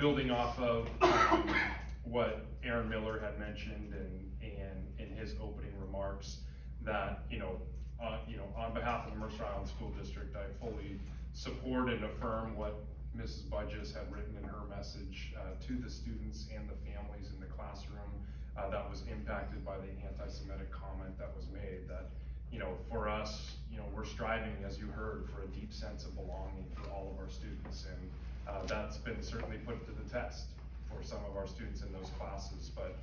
building off of what Aaron Miller had mentioned and in his opening remarks, that on behalf of the Mercer Island School District, I fully support and affirm what Mrs. Budges had written in her message to the students and the families in the classroom that was impacted by the anti-Semitic comment that was made. That for us, we're striving, as you heard, for a deep sense of belonging for all of our students, and that's been certainly put to the test for some of our students in those classes. But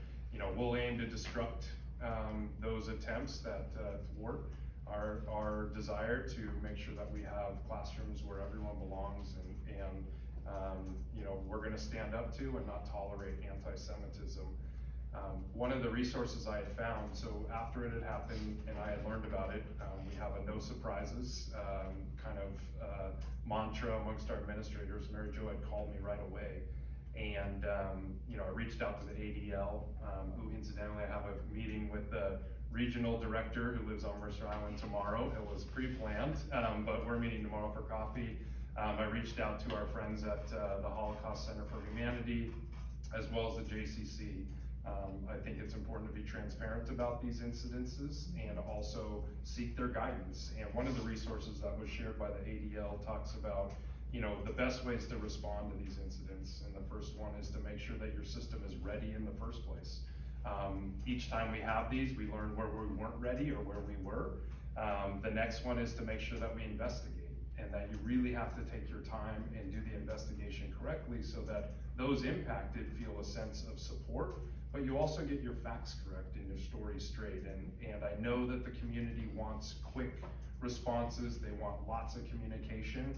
we'll aim to disrupt those attempts that thwart our desire to make sure that we have classrooms where everyone belongs, and we're going to stand up to and not tolerate anti-Semitism. One of the resources I had found, so after it had happened and I had learned about it, we have a no surprises kind of mantra amongst our administrators. Mary Jo had called me right away, and I reached out to the ADL, who incidentally I have a meeting with the regional director who lives on Mercer Island tomorrow. It was pre-planned, but we're meeting tomorrow for coffee. I reached out to our friends at the Holocaust Center for Humanity, as well as the JCC. I think it's important to be transparent about these incidences and also seek their guidance. And one of the resources that was shared by the ADL talks about the best ways to respond to these incidents. And the first one is to make sure that your system is ready in the first place. Each time we have these, we learn where we weren't ready or where we were. The next one is to make sure that we investigate, and that you really have to take your time and do the investigation correctly so that those impacted feel a sense of support, but you also get your facts correct and your story straight. And I know that the community wants quick responses. They want lots of communication,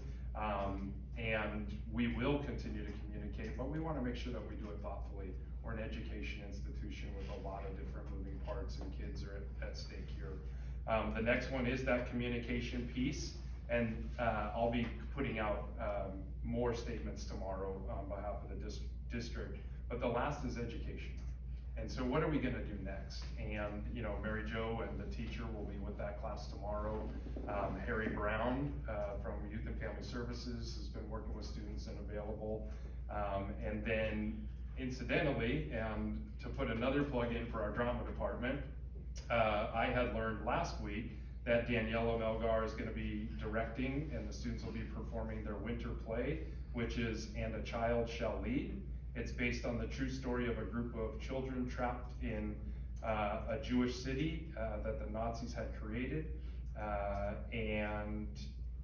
and we will continue to communicate, but we want to make sure that we do it thoughtfully. We're an education institution with a lot of different moving parts, and kids are at stake here. The next one is that communication piece, and I'll be putting out more statements tomorrow on behalf of the district, but the last is education. And so what are we going to do next? And Mary Jo and the teacher will be with that class tomorrow. Harry Brown from Youth and Family Services has been working with students and available. And then incidentally, and to put another plug in for our drama department, I had learned last week that Daniela Melgar is going to be directing, and the students will be performing their winter play, which is And a Child Shall Lead. It's based on the true story of a group of children trapped in a Jewish city that the Nazis had created, and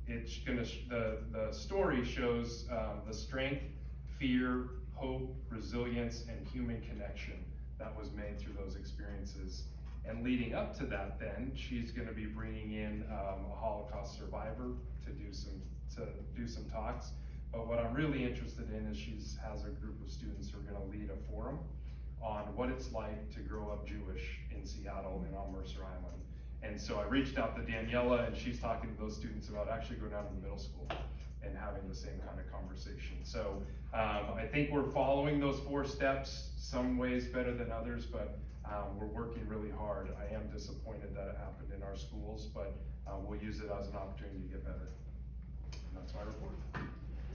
it's going to the story shows the strength, fear, hope, resilience, and human connection that was made through those experiences. And leading up to that, then she's going to be bringing in a Holocaust survivor to do some talks. But what I'm really interested in is she has a group of students who are going to lead a forum on what it's like to grow up Jewish in Seattle and on Mercer Island. And so I reached out to Daniela, and she's talking to those students about actually going down to the middle school and having the same kind of conversation. So I think we're following those 4 steps, some ways better than others, but we're working really hard. I am disappointed that it happened in our schools, but we'll use it as an opportunity to get better. And that's my report.